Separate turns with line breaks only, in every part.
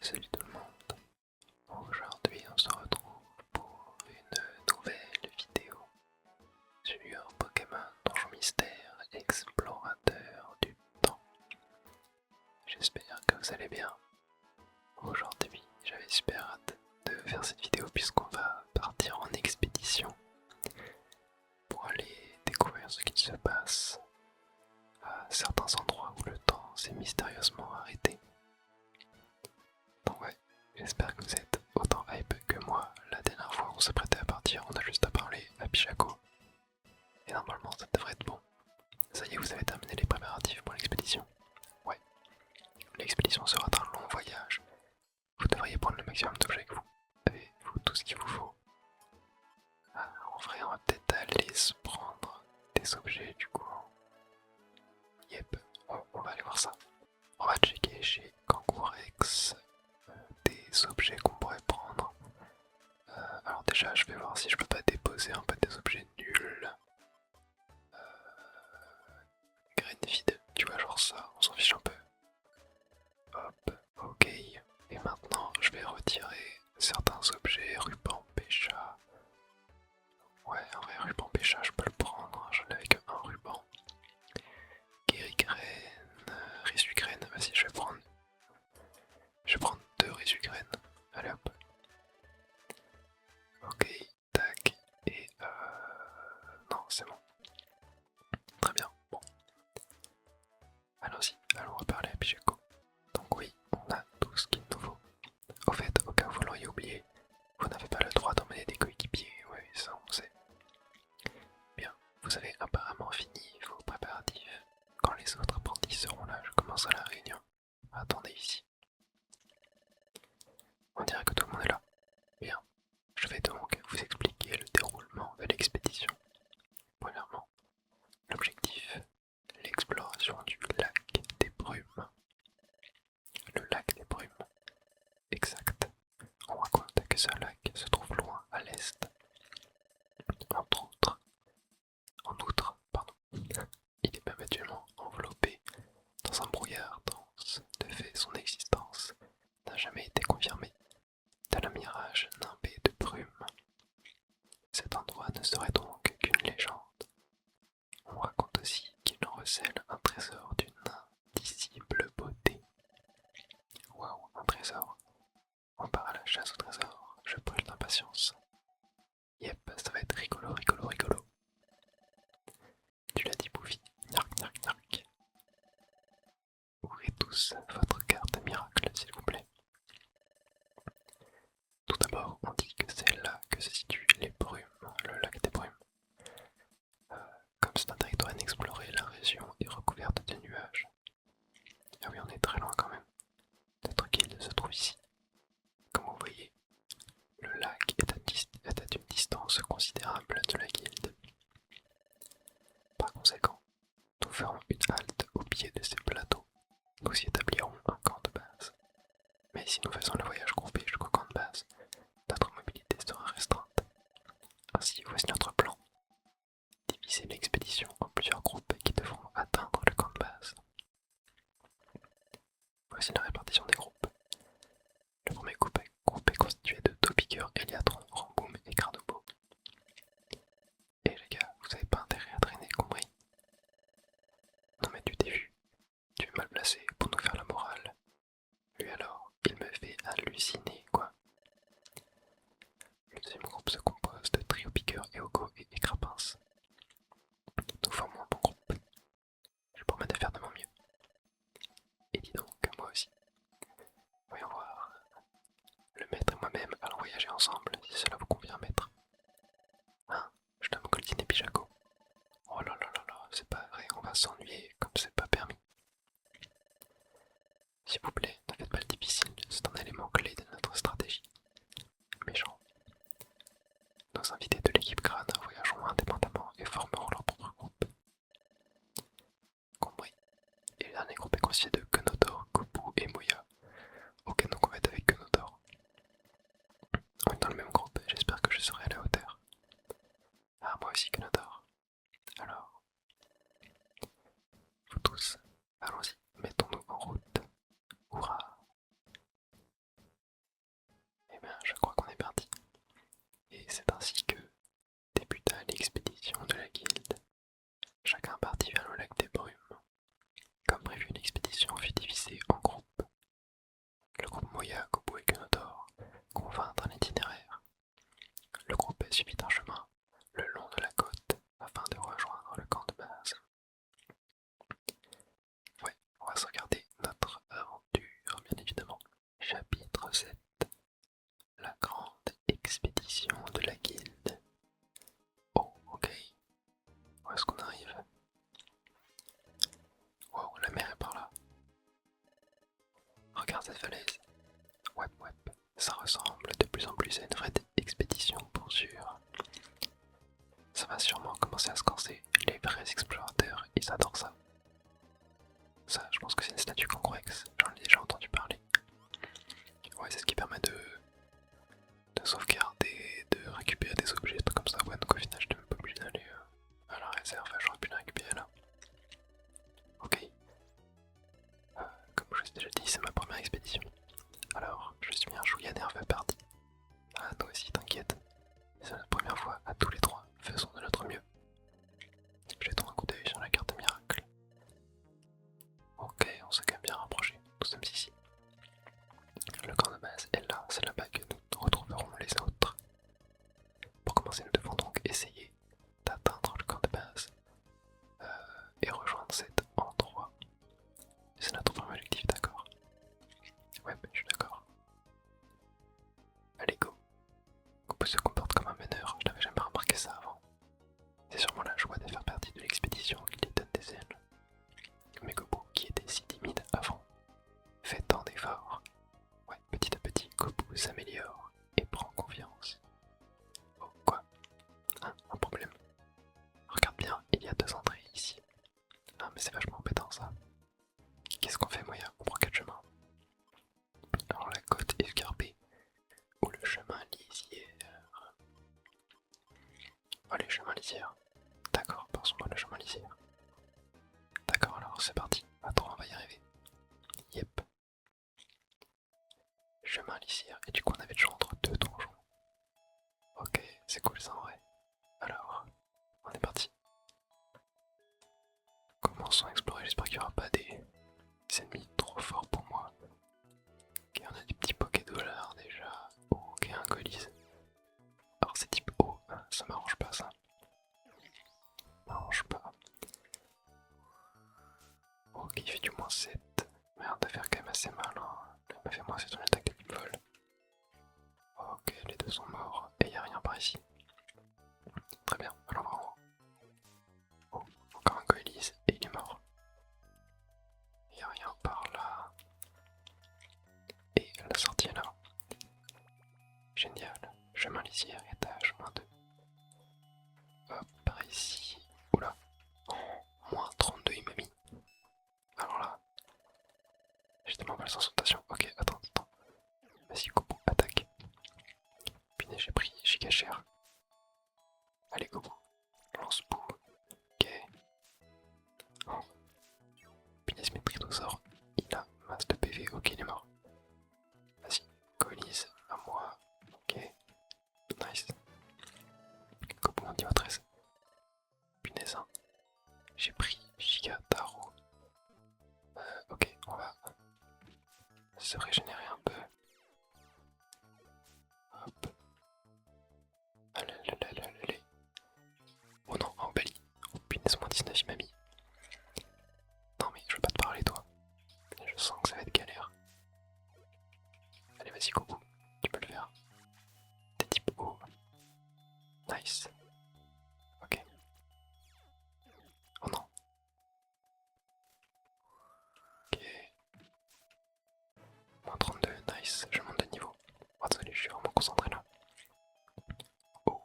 Salut tout le monde, aujourd'hui on se retrouve pour une nouvelle vidéo sur Pokémon Donjon Mystère Explorateur du Temps. J'espère que vous allez bien. Aujourd'hui j'avais super hâte de faire cette vidéo puisqu'on va partir en expédition pour aller découvrir ce qu'il se passe à certains endroits où le temps s'est mystérieusement arrêté. Donc ouais, j'espère que vous êtes autant hype que moi. La dernière fois on s'apprêtait à partir, on a juste à parler à Pichaco. Et normalement ça devrait être bon. Ça y est, vous avez terminé les préparatifs pour l'expédition? Ouais. L'expédition sera un long voyage. Vous devriez prendre le maximum d'objets avec vous. Avez-vous tout ce qu'il vous faut? En vrai, on va peut-être aller se prendre des objets du coup. Yep, on va aller voir ça. On va checker chez Kangourex des objets qu'on pourrait prendre. Alors déjà, je vais voir si je peux pas déposer un peu des objets nuls. Graines vides, tu vois, genre ça, on s'en fiche un peu. Hop, ok. Et maintenant, je vais retirer certains objets, ruban pêcha. Ouais, un vrai ruban pêcha, je peux le prendre, j'en avais que un ruban. Guérigraine, risugraine, vas-y, je vais prendre. Je vais prendre 2 risugraines. Allez hop. Ok, tac, et non, c'est bon. Très bien, bon. Allons-y, allons reparler à Picheco. Donc oui, on a tout ce qu'il nous faut. Au fait, au cas où vous l'auriez oublié, vous n'avez pas le droit d'emmener des coéquipiers, oui, ça on sait. Bien, vous avez apparemment fini vos préparatifs. Quand les autres apprentis seront là, je commencerai la réunion. Attendez ici. On dirait que tout le monde est là. Bien, je vais donc vous expliquer le déroulement de l'expédition. Premièrement, l'objectif, l'exploration du lac des brumes. Le lac des brumes. Exact. On raconte que ce lac se trouve loin à l'est. En outre, pardon, il est même actuellement enveloppé dans un brouillard dense. De fait, son existence n'a jamais été confirmée, tel un mirage nimbé de brume. Cet endroit ne serait donc qu'une légende. On raconte aussi qu'il en recèle un trésor d'une indicible beauté. Waouh, un trésor. On part à la chasse au trésor, je brûle d'impatience. Yep, ça va être rigolo, rigolo, rigolo. Tu l'as dit, Bouffi. Narc, narc, narc. Ouvrez tous votre carte miracle, s'il vous plaît. Tout d'abord, on dit que c'est là que se situent les brumes, le lac des brumes. Comme c'est un territoire inexploré, la région est recouverte de nuages. Ah oui, on est très loin quand même. Notre guilde se trouve ici. Comme vous voyez, le lac est à une distance considérable de la guilde. Par conséquent, nous ferons une halte au pied de ces plateaux. Nous y établirons un camp de base. Mais si nous faisons le voyage groupé jusqu'au camp de base, notre mobilité sera restreinte. Ainsi, voici notre plan. Diviser l'expédition en plusieurs groupes qui devront atteindre le camp de base. Voici la répartition des groupes. Le premier groupe est constitué de Topiqueur, Eliatron, Ramboum et Cardobo. Et les gars, vous avez pas intérêt à traîner, compris? Non mais tu t'es vu, tu es mal placé pour nous faire la morale. Lui alors, il me fait halluciner, quoi. Le deuxième groupe se compose de Triopiqueur, Eoko et Crapince. Nous formons un bon groupe. Je promets de faire de mon mieux. Et dis donc, moi aussi. Voyons voir. Le maître et moi-même allons voyager ensemble, si cela vous convient, maître. Hein? Je nomme Goldine et Pichaco. Oh là là là là, c'est pas vrai, on va s'ennuyer comme c'est pas permis. S'il vous plaît, ne faites pas le difficile, c'est un élément clé de notre stratégie. Méchant. Nos invités de l'équipe Crâne voyageront indépendamment et formeront leur propre groupe. Compris. Et le dernier groupe est constitué de Kenodor, Kopu et Moya. Ok, donc on va être avec Kenodor. On est dans le même groupe, j'espère que je serai à la hauteur. Ah, moi aussi Kenodor. Alors, vous tous, allons-y, mettons-nous en route. Hurrah! Et c'est ainsi que débuta l'expédition de la guilde. Chacun partit vers le lac des Brumes. Comme prévu, l'expédition fut divisée en groupes. Le groupe Moya, Kobo et Kenodor convinrent un itinéraire. Le groupe suivit un chemin le long de la côte afin de rejoindre le camp de base. Ouais, on va se regarder notre aventure, bien évidemment. Chapitre 7. La grande expédition de la guilde. Oh, ok. Où est-ce qu'on arrive? Wow, la mer est par là. Regarde cette falaise. Ouais, ça ressemble de plus en plus à une vraie expédition pour sûr. Ça va sûrement commencer à se corser. Les vrais explorateurs, ils adorent ça. Ça, je pense que c'est une statue convexe. J'en ai déjà entendu parler. Ouais, c'est ce qui permet de sauvegarder, de récupérer des objets, des trucs comme ça. Ouais, donc au final, je n'étais même pas obligé d'aller à la réserve. J'aurais pu la récupérer là. Ok. Comme je vous ai déjà dit, c'est ma première expédition. Alors, je suis un chouïa nerveux parti. Ah, toi aussi, t'inquiète. C'est la première fois à tous les trois. Faisons de notre mieux. Jetons un coup d'œil sur la carte miracle. Ok, on s'est quand même bien rapproché. Nous sommes ici. Le camp de base est là, c'est là-bas que nous retrouverons les autres. Pour commencer, nous devons donc essayer d'atteindre le camp de base et rejoindre cet endroit. C'est notre premier objectif, d'accord? Ouais, je suis d'accord. Allez, go. Coupe se comporte comme un meneur, je n'avais jamais remarqué ça avant. C'est sûrement la joie de faire partie de l'expédition qui lui donne des ailes. Mais Gobu, qui était si timide avant, fait tant d'efforts. Ouais, petit à petit, Gobu s'améliore et prend confiance. Oh, quoi? Hein, un problème? Regarde bien, il y a 2 entrées ici. Ah, mais c'est vachement embêtant ça. Qu'est-ce qu'on fait, Moya? On prend quel chemin? Alors, la côte escarpée ou le chemin lisière? Oh, les chemins lisières. D'accord, passons-moi le chemin lisière. D'accord, alors c'est parti. À 3, on va y arriver. Yep. Chemin lisière. Et du coup, on avait le choix entre 2 donjons. Ok, c'est cool ça en vrai. Alors, on est parti. Commençons à explorer. J'espère qu'il n'y aura pas des ennemis trop forts pour moi. Ok, on a des petits Poké-Dollars déjà. Ok, un Golise. Alors, c'est type O. Ça m'arrange pas ça. M'arrange pas. Ok, il fait du -7. Merde, de faire quand même assez mal. Hein. Il m'a fait -7 sur l'attaque de type vol. Ok, les 2 sont morts. Et il n'y a rien par ici. Très bien, allons voir en haut. Oh, encore un Goélise et il est mort. Il n'y a rien par là. Et la sortie est là. Génial. Chemin lisière, étage, -2. Hop, par ici. Oula. Oh, -32 il m'a mis. Alors là. J'ai tellement mal sans tentation. Ok, attends. Vas-y, Gobu, attaque. Punaise, j'ai pris giga cher. Allez, Gobu. Lance-boue. Ok. Oh. Punaise, mes tritosaures. Il a masse de PV. Ok, il est mort. Vas-y, Golise, à moi. Ok. Nice. Gobu, on niveau 13. Punaise, hein. J'ai pris giga tarot. Ok, on va se régénérer un peu. Hop. Allez. Oh non, embellie. Oh punaise, -19 il m'a mis. Non mais je veux pas te parler toi. Je sens que ça va être galère. Allez vas-y Goku, tu peux le faire. T'es type O. Nice. Ok. Oh non. Ok. -32, nice. Je monte de niveau. Oh désolé, je suis vraiment concentré là. Oh.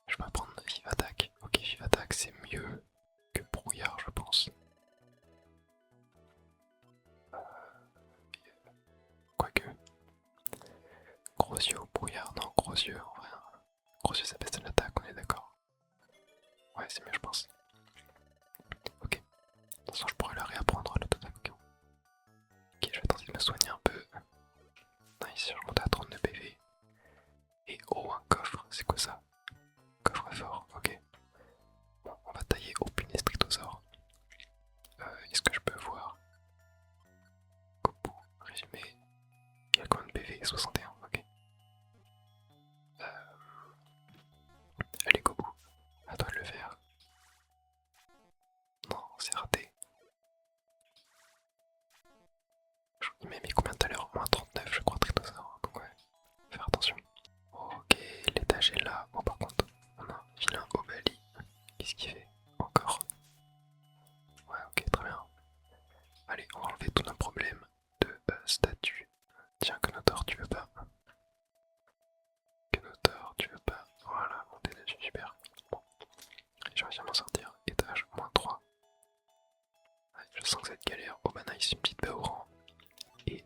Je vais prendre Vive Attaque. Ok, Vive Attaque c'est mieux que Brouillard je pense. Quoique. Gros yeux ou Brouillard? Non, gros yeux en vrai. Gros yeux ça baisse de l'attaque, on est d'accord. Ouais, c'est mieux je pense. Ok. De toute façon je pourrais la réapprendre l'attaque. Ok, je vais tenter de me soigner un peu. Nice, je remonte à 32 PV. Et oh, un coffre. résumé. Il y a combien de PV? 61, ok. Allez, Gobu, à toi de le faire. Non, c'est raté. Il m'a mis combien tout à l'heure? Moins 39, je crois, Tritosaure. Donc ouais, faire attention. Ok, l'étage est là. Bon, par contre, on a un vilain Obali. Qu'est-ce qu'il fait? Encore? Ouais, ok, très bien. Allez, on va enlever tous nos problèmes de statut. Tiens, Knotor, tu veux pas? Knotor, tu veux pas? Voilà, on est dessus, super. Bon, j'ai réussi à m'en sortir. Étage, moins 3. Ouais, je sens que ça va être galère. Oh bah nice, une petite baie au rang. Et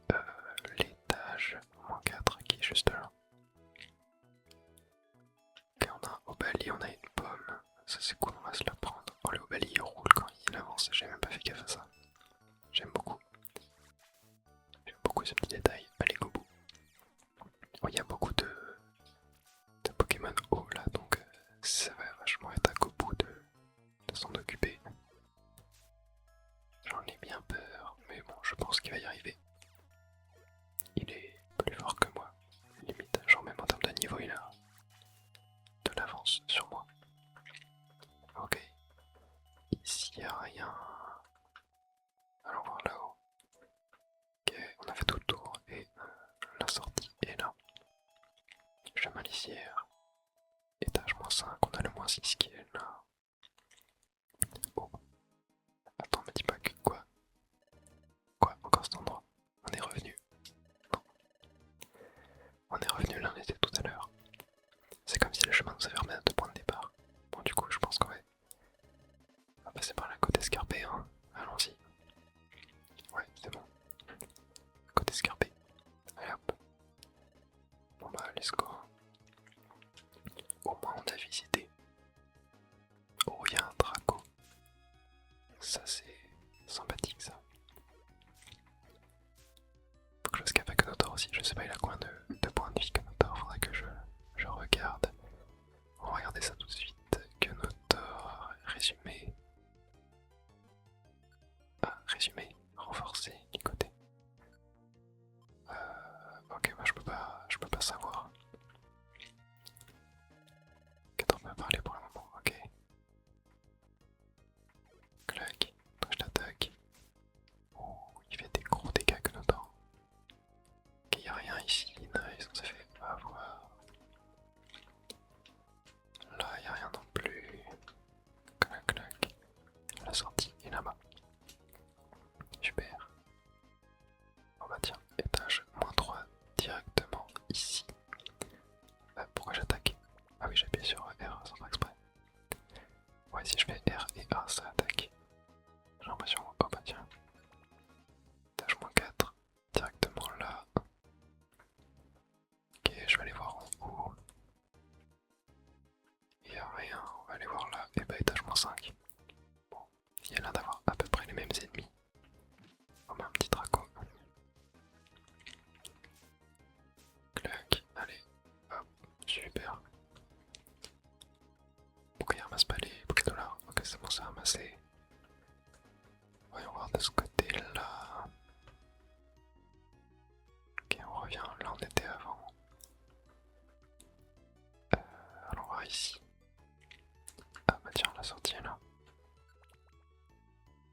l'étage, moins 4, qui est juste là. Ok, on a un Obali, on a une pomme. Ça c'est cool, on va se la prendre. Oh, le Obali il roule quand il avance, j'ai même pas fait gaffe à ça. J'aime beaucoup. J'aime beaucoup ce petit détail. Allez, go bout. Oh, il y a beaucoup de Pokémon haut là, donc ça va vachement être à Gobu de s'en occuper. J'en ai bien peur, mais bon, je pense qu'il va y arriver. Il est plus fort que moi, limite, genre même en termes de niveau, il a de l'avance sur moi. Ok, ici il n'y a rien. Allons voir là-haut. Ok, on a fait tout le tour et la sortie est là. Chemin lisière. Étage moins 5, on a le moins 6 qui est là. Oh, attends, me dis pas que quoi? Quoi? Encore cet endroit? On est revenu. Non. On est revenu là, on était tout à l'heure. C'est comme si le chemin nous avait remis à 2 points de départ. Bon, du coup, je pense qu'on va passer par la côte escarpée, hein. Allons-y. Ouais, c'est bon. Côte escarpée. Allez hop. Bon bah, let's go. Au moins, on a visité. Oh, il y a un Draco. Ça, c'est sympathique, ça. Faut que je escape avec Knotor aussi. Je sais pas, il a combien de points de vie Knotor. Faudrait que je regarde. On va regarder ça tout de suite. Knotor, résumé. Ah, résumé, renforcé, du côté. Ok, bah je peux pas savoir. Qu'est-ce qu'on va parler pour le moment? Ok. Clac, toi je l'attaque. Oh, il fait des gros dégâts Knotor. Ok, y a rien ici, nice, on s'est fait avoir. Là, y a rien non plus. Clac, clac. La sortie est là-bas. Super. Oh bah tiens, étage moins 3 directement ici. Pourquoi j'attaque? Ah oui, j'appuie sur R sans faire exprès. Ouais, si je fais R et A, ça attaque. J'ai l'impression. Oh bah tiens. Étage moins 4 directement là. Ok, je vais aller voir en haut. Il y a rien, on va aller voir là. Et bah étage moins 5. Bon, il y a l'air d'avoir à peu près les mêmes ennemis. Oh bah un petit Draco. Clac, allez, hop, super. Pourquoi il ramasse pas les $? Ok, c'est bon, c'est ramassé. Voyons voir de ce côté-là. Ok, on revient là où on était avant. Allons voir ici. Ah bah tiens, la sortie est là.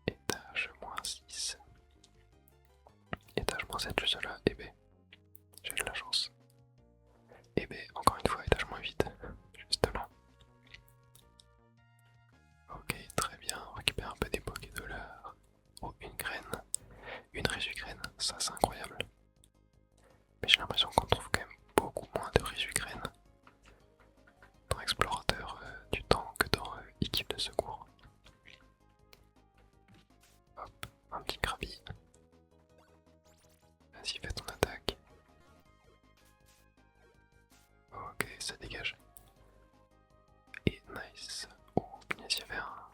Étage moins 6. Étage moins 7 juste là. Et B. J'ai de la chance. Et B, encore une fois, étage moins 8. Juste là. Ok, très bien. On récupère un peu des $. Oh, une graine. Une résugraine. Ça, c'est incroyable. Mais j'ai l'impression qu'on trouve quand même beaucoup moins de résugraines dans Explorateur du temps que dans équipe de secours. Hop, un petit Krabi. Vas-y, fais ton attaque. Ok, ça dégage. Et nice. Oh, punaise, il y avait un...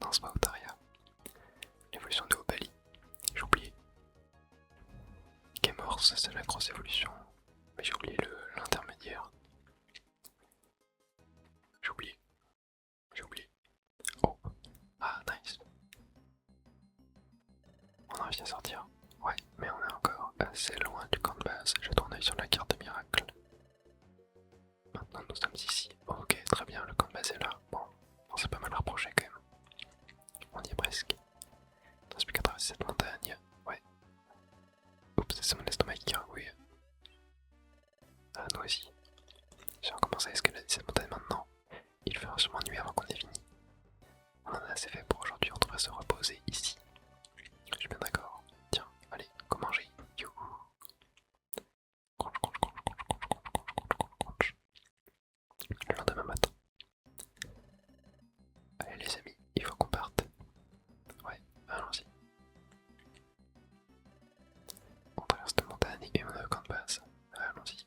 Non, c'est pas Otaria. L'évolution de Obali. J'ai oublié. Gamorse, c'est la grosse évolution. Mais j'ai oublié l'intermédiaire. J'ai oublié. J'ai oublié. Oh. Ah, nice. On a réussi à sortir. Ouais, mais on est encore assez loin du camp de base. Je tourne œil sur la carte de miracle. Maintenant nous sommes ici. Ok, très bien, le camp de base est là. Bon, on s'est pas mal rapproché quand même. On y est presque. Il ne reste plus qu'à traverser cette montagne. Ouais. Oups, c'est mon estomac qui gargouille. Ah, nous aussi. Si on commence à escalader cette montagne maintenant, il fera sûrement nuit avant qu'on ait fini. On en a assez fait pour aujourd'hui, on devrait se reposer ici. Je suis bien d'accord. Tiens, allez, go manger. Youhou. Crunch, crunch, crunch, crunch, crunch, crunch, crunch, crunch, crunch. Le lendemain matin. Allez les amis, il faut qu'on parte. Ouais, allons-y. On traverse la montagne et on a le camp de base. Allons-y.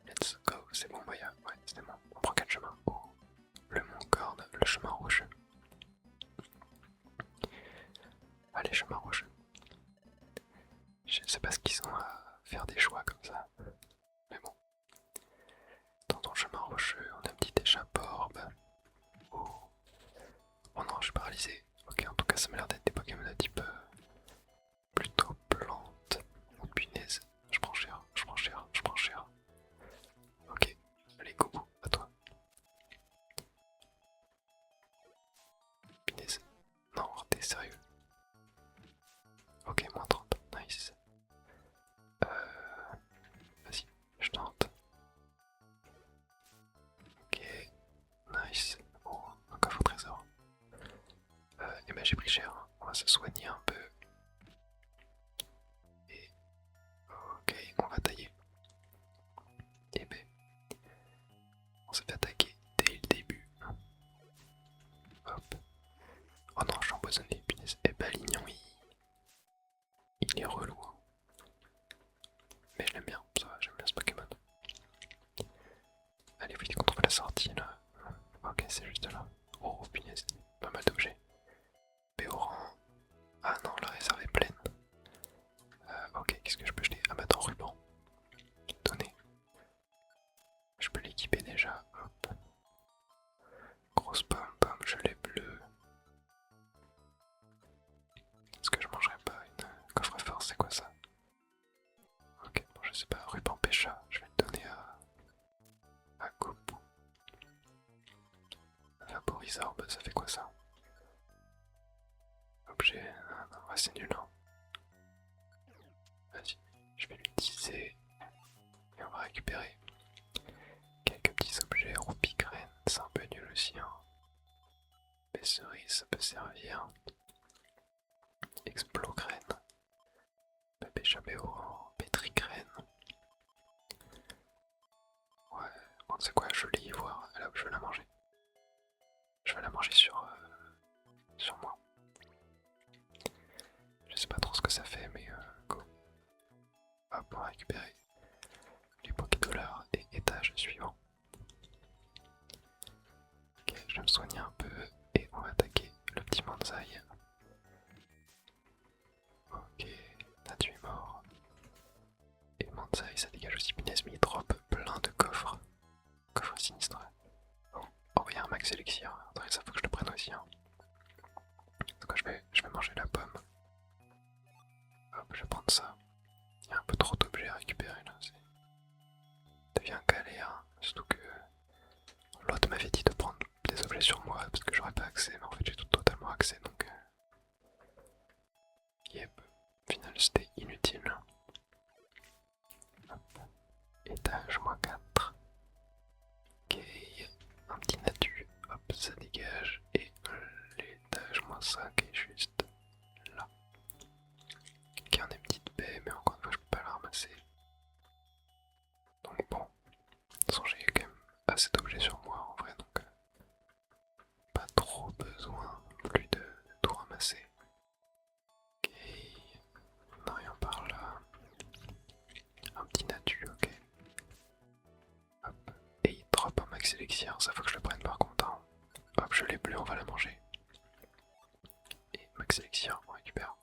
Let's go, c'est bon, ouais, c'était bon. On prend quel chemin? Oh, le mont Corne, le chemin rocheux. Allez, chemin rocheux. Je sais pas ce qu'ils sont à faire des choix comme ça. Mais bon. Dans ton chemin rocheux, on a une petite échappe orbe. Oh. Oh non, je suis paralysé. Ok, en tout cas, ça m'a l'air d'être des Pokémon de type plutôt plante. Oh punaise, je prends cher, je prends cher, je prends cher. Ok, allez, go, à toi. Punaise. Non, t'es sérieux. Ok, moins 30, nice. Vas-y, je tente. Ok, nice. Oh, un coffre au trésor. Et ben j'ai pris cher, hein. On va se soigner un peu. Et ok, on va tailler. Et ben, on s'est fait attaquer dès le début. Hop. Oh non, je suis empoisonné, punaise. Et ben Lignon, il est relou. Hein. Mais je l'aime bien, ça va, j'aime bien ce Pokémon. Allez, vite qu'on trouve la sortie là. Ok, c'est juste là. Oh punaise, pas mal d'objets. Péoran. Ah non, la réserve est pleine. Ok, qu'est-ce que je peux jeter? Ah bah attends, ruban. Donner. Je peux l'équiper déjà. Hop. Grosse pomme, pomme, gelée bleue. Est-ce que je mangerais pas une coffre-fort? C'est quoi ça? Ok, bon, je sais pas. Ruban pêcha. Je vais le donner à Goupou. Vaporizorbe, ça fait quoi ça? Objet. Ah, non, ouais, c'est nul. Hein. Vas-y, je vais l'utiliser. Et on va récupérer quelques petits objets. Roupie graine, c'est un peu nul aussi. Hein. Baie-cerise, ça peut servir. Explo-graine. Pépé chabé oran. Pétri-graine. Ouais, bon, c'est quoi? Je l'ai ivoire. Là, je vais la manger. Je vais la manger sur moi. Je sais pas trop ce que ça fait, mais go. Hop, on va récupérer les Pokédollars et étage suivant. Ok, je vais me soigner un peu et on va attaquer le petit Manzai. Ok, Natu est mort. Et Manzai, ça dégage aussi punaise, mais il drop plein de coffres. Coffres sinistres. Bon, oh, il y a un max élixir. Attends, ça faut que je le prenne aussi. Hein. Donc je vais manger la pomme. Hop, je vais prendre ça. Il y a un peu trop d'objets à récupérer là. Ça devient galère. Surtout que l'autre m'avait dit de prendre des objets sur moi parce que j'aurais pas accès. Mais en fait, j'ai totalement accès donc. Yep. Au final, c'était inutile. Hop. Étage moins 4. Ok. Un petit natu. Hop, ça dégage. Et l'étage moins 5 est juste là. Ok, on a une petite baie, mais encore une fois, je peux pas la ramasser. Donc bon, de toute façon, j'ai quand même assez d'objets sur moi en vrai, donc pas trop besoin non plus de tout ramasser. Ok, on n'a rien par là. Un petit natu, ok. Hop, et il drop un max élixir, ça faut que je le prenne par contre. Hein. Hop, je l'ai plus, on va la manger. Et max élixir, on récupère.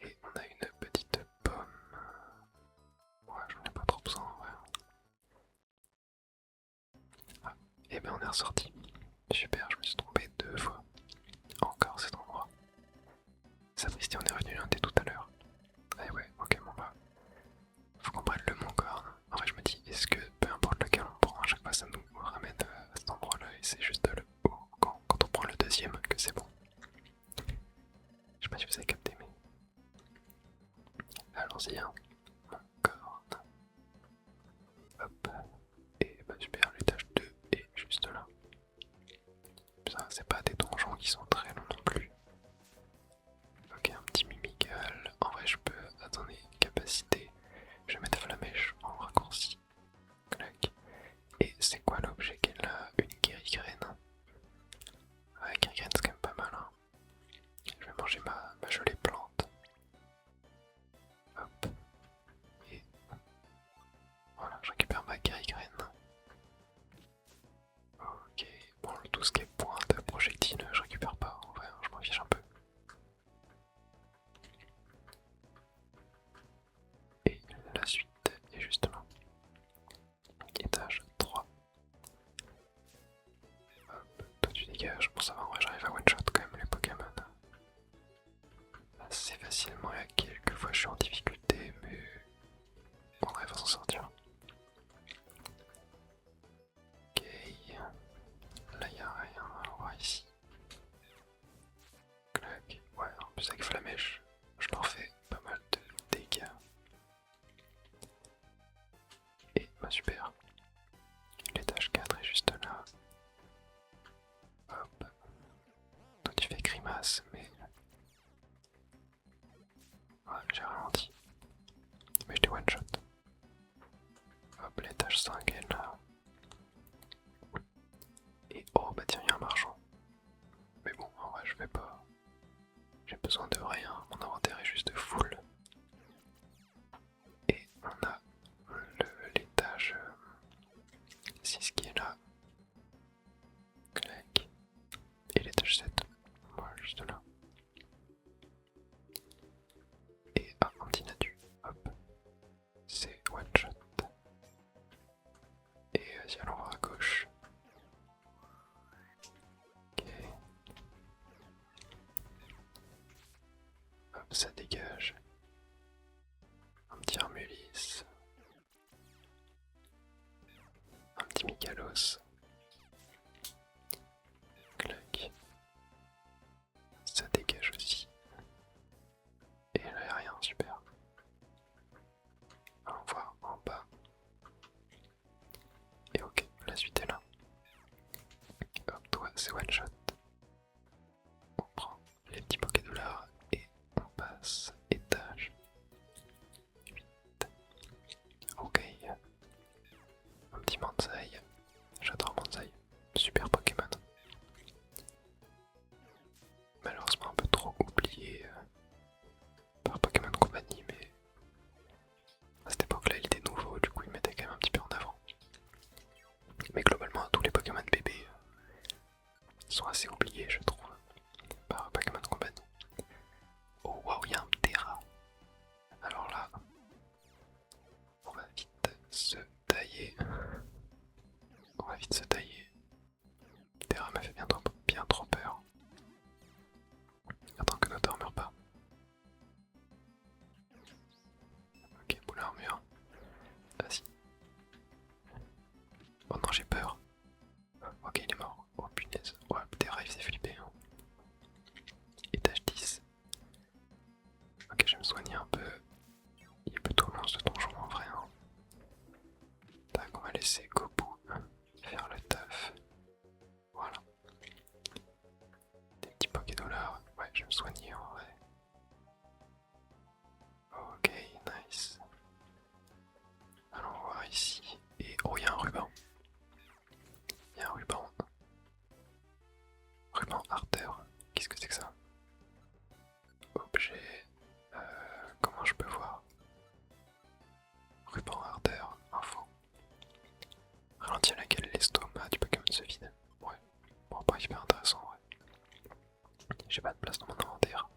Et on a une petite pomme. Ouais, j'en ai pas trop besoin en vrai. Ah, et ben on est ressorti. Super, je me suis trompé 2 fois. Encore cet endroit. Sapristi, on est revenu l'un dès tout à l'heure. allons-y, hein. Encore. Hop. Et bah super, l'étage 2 est juste là. Ça, c'est pas des donjons qui sont très longs non plus. Ok, un petit mimical. En vrai, je peux. Attendez, capacité. Je vais mettre Flamèche en raccourci. Clac. Et c'est quoi l'objet qu'elle a? Une guérigraine. Ouais, guérigraine, c'est quand même pas mal. Hein. Je vais manger ma jolie plante. Hop. Et voilà, je récupère ma guérigraine. Ok, bon, tout ce qui est pointe, projectile, je récupère pas. En vrai, je m'en fiche un peu. Et la suite est justement étage 3. Hop, toi tu dégages. Bon, ça va, en vrai, j'arrive à one-shot quand même les Pokémon. Assez facilement, il y a quelques fois je suis en difficulté, mais on arrive à s'en sortir. Ok, là il n'y a rien, on va voir ici. Clac, ouais, en plus avec Flamèche, je leur fais pas mal de dégâts. Et bah super, l'étage 4 est juste là. Hop, toi tu fais grimace, mais ouais, j'ai ralenti. Mais je t'ai one shot. Hop, l'étage 5 est là. Et oh bah tiens, il y a un marchand. Mais bon, en vrai, je vais pas. J'ai besoin de rien, mon inventaire est juste full. Et on a l'étage 6 qui est là. Clac. Et l'étage 7. Voilà, juste là. Et ah, un petit natu. Hop. C'est one shot. Et si allons voir à gauche. Ok. Hop, ça dégage. Un petit Armulis. Un petit Mikalos. Clac. Ça dégage aussi. Et là, y'a rien, super. Allons voir en bas. Et ok, la suite est là. Hop, toi, c'est one shot. On prend les petits Pokédollars et on passe étage 8. Ok. Un petit Manzai. J'adore Manzai. Super Pokémon. Malheureusement un peu trop oublié par Pokémon Company, mais à cette époque-là il était nouveau, du coup il mettait quand même un petit peu en avant. Mais globalement tous les Pokémon bébés sont assez oubliés je trouve par Pokémon Company. Oh waouh, il y a un Terra. Alors là, on va vite se tailler. On va vite se tailler. Terra m'a fait bien trop peur. Attends que notre meurt pas. Ok, boule armure. Vas-y. Oh non, j'ai peur. Ok, il est mort. Oh punaise. Ouais, Terra il faisait flipper. Hein. Étage 10. Ok, je vais me soigner un peu. Il est plutôt long ce donjon en vrai. Hein. Tac, on va laisser Gobu faire le taf. Voilà. Des petits Pokédollars. Ouais, je vais me soigner en vrai. Ok, nice. Allons voir ici. Et oh, il y a un ruban. Il y a un ruban. Ruban Arter. Qu'est-ce que c'est que ça? Objet. Comment je peux voir? Ruban Arter. Info. Ralentit à laquelle l'estomac du Pokémon se vide. Ouais. Bon, pas hyper intéressant, ouais. J'ai pas de place dans mon inventaire.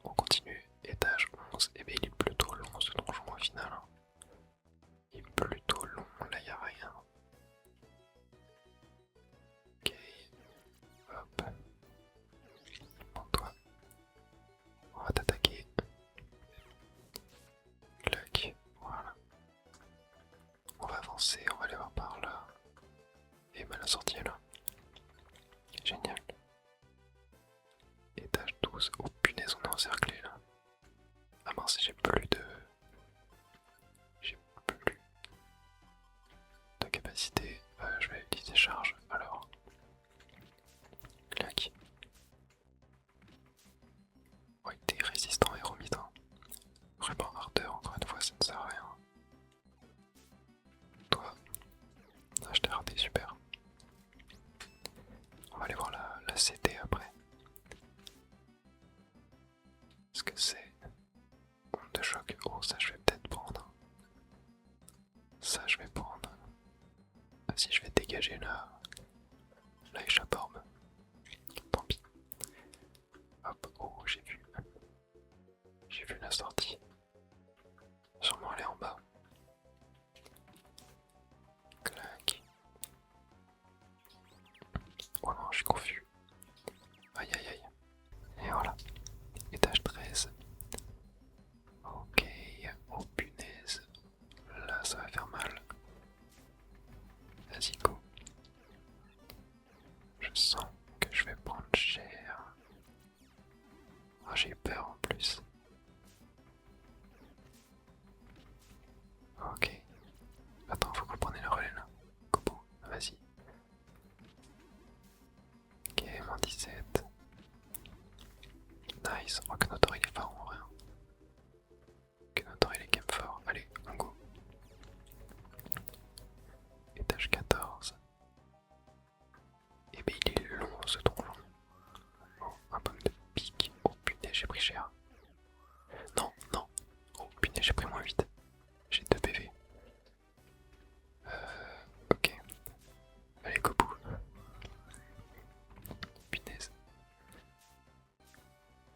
On continue. Étage 11. Et bien, il est plutôt long ce donjon au final. Hein. Il est plutôt long. Là, y'a rien. Ok. Hop. Bon, toi. On va t'attaquer. Clac. Voilà. On va avancer. On va aller voir par là. Et bah, la sortie est là. Génial. Étage 12. Oh punaise, on est encerclé là. Ah mince, j'ai j'ai vu la sortie. Sûrement aller en bas. Clac. Oh non, je suis confus. Aïe aïe aïe. Et voilà. Étage 13. Ok. Oh punaise. Là, ça va faire mal. Vas-y, go. Je sens que je vais prendre cher. Ah, j'ai peur en plus. Ok. Attends, faut que vous preniez le relais là. Coucou, vas-y. Ok, moins 17. Nice. Oh, Kenotor il est fort en vrai. Kenotor il est game fort. Allez, on go. Étage 14. Et ben il est long ce donjon. Oh, un pomme de pique. Oh putain, j'ai pris cher. Non, non. Oh putain, j'ai pris moins 8. J'ai 2 PV. Ok. Allez, go bout. Punaise.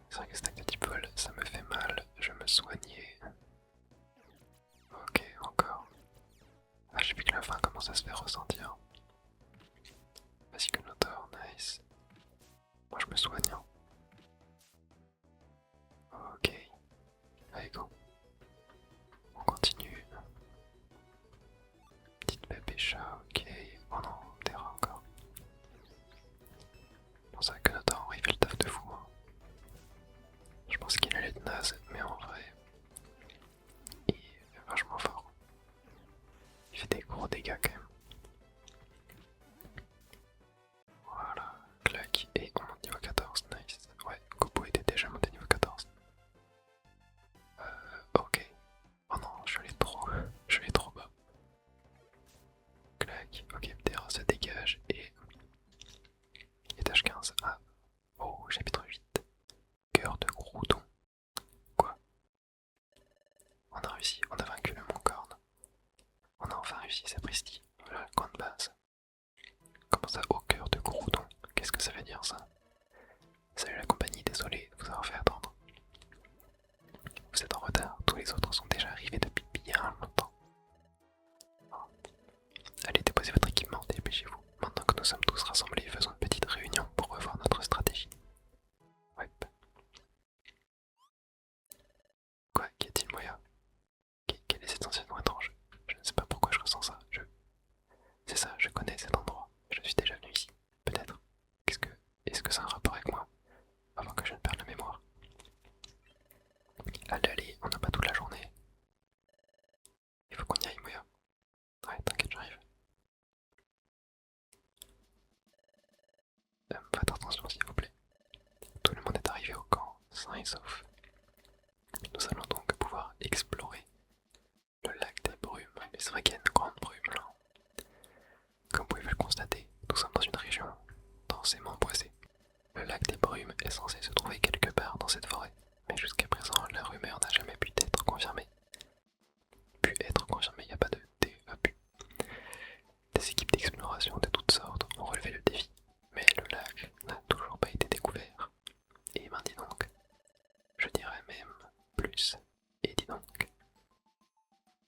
C'est vrai que stack de type vol, ça me fait mal. Je me soignais. Ok, encore. Ah, j'ai vu que la fin commence à se faire ressentir. Vas-y, Kenotor, nice. Moi, je me soigne. Hein. Ok. Allez, go. On continue. Petite bébé chat, ok. Oh non, Terra encore. Bon, ça, Kenotor, il fait le taf de fou. Hein. Je pense qu'il allait être naze, mais en vrai, il est vachement fort. Il fait des gros dégâts quand même. Voilà, clac, et on monte niveau 14, nice. Ouais, Goku était déjà monté niveau 14. Ok. Oh non, je suis allé trop bas. Clac, ok, Terra se dégage et... Étage 15, ah. Oh, chapitre 8. Cœur de Groudon. Quoi? On a réussi, on a vaincu le Moncorne. On a enfin réussi, c'est Pristi. Voilà le coin de base. Comment ça, au cœur de Groudon? Qu'est-ce que ça veut dire ça? Salut la compagnie, désolé de vous avoir fait attendre. Vous êtes en retard, tous les autres sont déjà arrivés depuis bien longtemps. Oh. Allez, déposez votre équipement, dépêchez-vous. Maintenant que nous sommes tous rassemblés, faisons une petite réunion pour revoir notre stratégie. Ouais. Quoi? Qu'y a-t-il, Moya? Quelle est cette sensation étrange? Je ne sais pas pourquoi je ressens ça. C'est ça, je connais cet endroit. Je suis déjà venu ici. Peut-être. Est-ce que ça a un rapport avec moi? Avant que je ne perde la mémoire. Allez, on n'a pas toute la journée. Il faut qu'on y aille, Moya. Ouais, t'inquiète, j'arrive. Faites attention, s'il vous plaît. Tout le monde est arrivé au camp, sain et sauf. Nous allons donc pouvoir explorer le lac des brumes. Et c'est vrai qu'il y a une grande brume là. Comme vous pouvez le constater, nous sommes dans une région densément boisée. Le lac des brumes est censé se trouver quelque part dans cette forêt, mais jusqu'à présent, la rumeur n'a jamais pu être confirmée. Il n'y a pas de pu. Des équipes d'exploration de toutes sortes ont relevé le défi, mais le lac n'a toujours pas été découvert. Et ben dis donc, je dirais même plus. Et dis donc.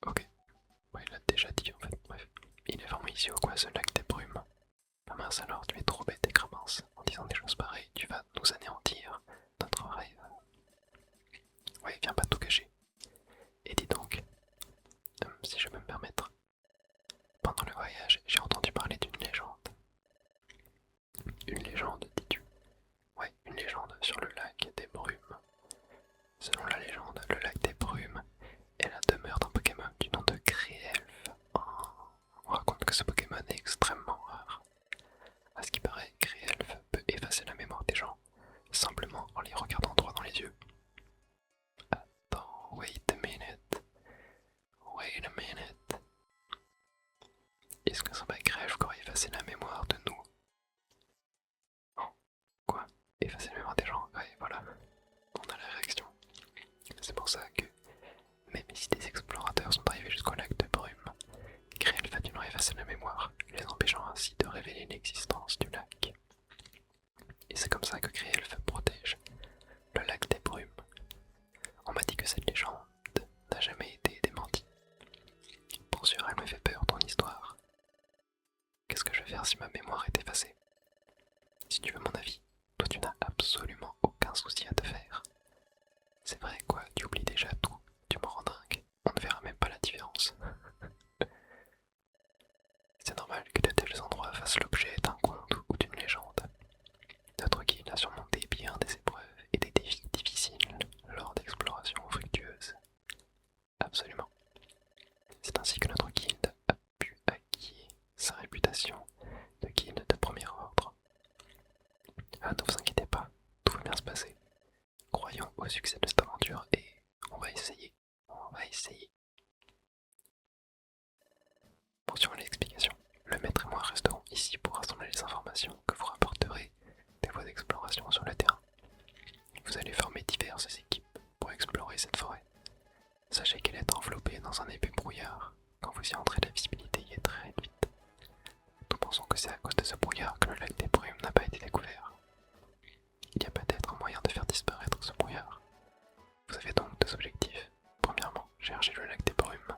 Ok, ouais, il l'a déjà dit en fait, bref. Il est vraiment ici au coin ce lac des brumes. Ah mince alors, tu es trop bête et crapince. En disant des choses pareilles, tu vas nous anéantir notre rêve. Ouais, viens pas tout cacher. Et dis donc, si je peux me permettre, pendant le voyage, j'ai entendu parler d'une légende. Une légende, dis-tu? Ouais, une légende sur le lac des brumes. Selon la légende, le lac des brumes est la demeure d'un Pokémon du nom de Créelfe. Oh, on raconte que ce Pokémon est extrêmement rare. À ce qui paraît, Créelfe peut effacer la mémoire des gens, simplement en les regardant droit dans les yeux. Attends, wait a minute. Wait a minute. Est-ce que ça va Créelfe aurait effacé la mémoire de nous? Oh, quoi? Effacer la mémoire des gens? Ouais, voilà. On a la réaction. C'est pour ça que, même si des explorateurs sont arrivés jusqu'au lac de brume, Créelfe a dû leur effacer la mémoire, les empêchant ainsi de révéler l'existence du lac. Et c'est comme ça que Créelfe protège le lac des brumes. On m'a dit si ma mémoire est effacée. Si tu veux mon avis, toi tu n'as absolument aucun souci à te faire. C'est vrai quoi, tu oublies déjà tout, tu me rends dingue, on ne verra même pas la différence. C'est normal que de tels endroits fassent l'objet d'un conte ou d'une légende. Notre guide a surmonté bien des épreuves et des défis difficiles lors d'explorations fructueuses. Absolument. C'est ainsi que notre guilde a pu acquérir sa réputation de guilde de premier ordre. Ah, ne vous inquiétez pas, tout va bien se passer. Croyons au succès de cette aventure et on va essayer. On va essayer. Poursuivons l'explication. Le maître et moi resterons ici pour rassembler les informations que vous rapporterez des voies d'exploration sur le terrain. Vous allez former diverses équipes pour explorer cette forêt. Sachez qu'elle est enveloppée dans un épais brouillard. Quand vous y entrez, la visibilité y est très réduite. Nous pensons que c'est à cause de ce brouillard que le lac des brumes n'a pas été découvert. Il y a peut-être un moyen de faire disparaître ce brouillard. Vous avez donc deux objectifs. Premièrement, chercher le lac des brumes.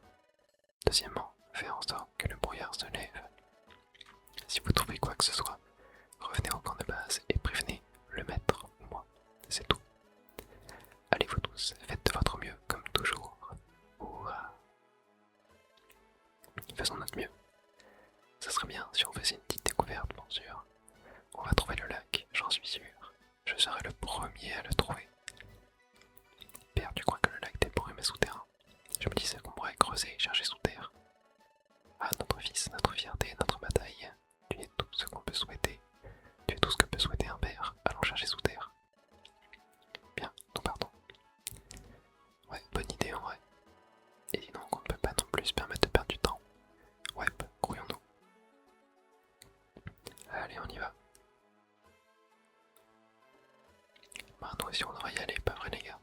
Deuxièmement, faire en sorte que le brouillard se lève. Si vous trouvez quoi que ce soit, revenez au camp de base et prévenez le maître ou moi. C'est tout. Allez-vous tous, faites de votre mieux comme toujours. Hurrah. Faisons notre mieux. Ce serait bien si on faisait une petite découverte, bien sûr. On va trouver le lac, j'en suis sûr. Je serai le premier à le trouver. Père, tu crois que le lac des brumes est souterrain? Je me disais qu'on pourrait creuser et chercher sous terre. Ah, notre fils, notre fierté, notre bataille. Tu es tout ce qu'on peut souhaiter. Tu es tout ce que peut souhaiter un père. Allons chercher sous terre. Bien, nous partons. Ouais, bonne idée en vrai. Et dis donc, on ne peut pas non plus se permettre de perdre du temps. Ouais, grouillons-nous. Allez, on y va. Bah, nous aussi on devrait y aller, pas vrai les gars?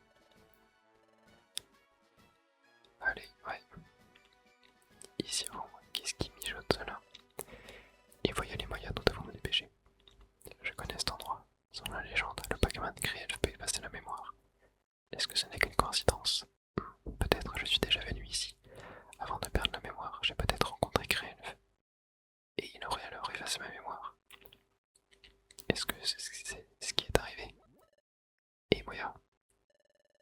Allez, ouais. Ici, bon, qu'est-ce qui mijote cela? Il faut y aller, Moya, nous devons nous dépêcher. Je connais cet endroit. Selon la légende, le Pokémon Krielf peut effacer la mémoire. Est-ce que ce n'est qu'une coïncidence? Peut-être je suis déjà venu ici. Avant de perdre la mémoire, j'ai peut-être rencontré Krielf. Et il aurait alors effacé ma mémoire. Est-ce que c'est ce qui est arrivé? Et Moya,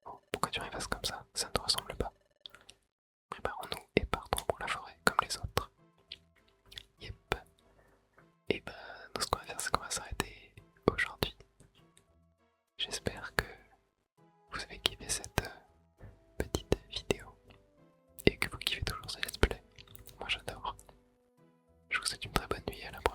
oh, pourquoi tu effaces comme ça? Ça ne te ressemble pas. Préparons-nous et partons pour la forêt comme les autres. Yep. Et bah, nous ce qu'on va faire, c'est qu'on va s'arrêter aujourd'hui. J'espère que vous avez kiffé cette petite vidéo et que vous kiffez toujours ce let's play. Moi j'adore. Je vous souhaite une très bonne nuit et à la prochaine.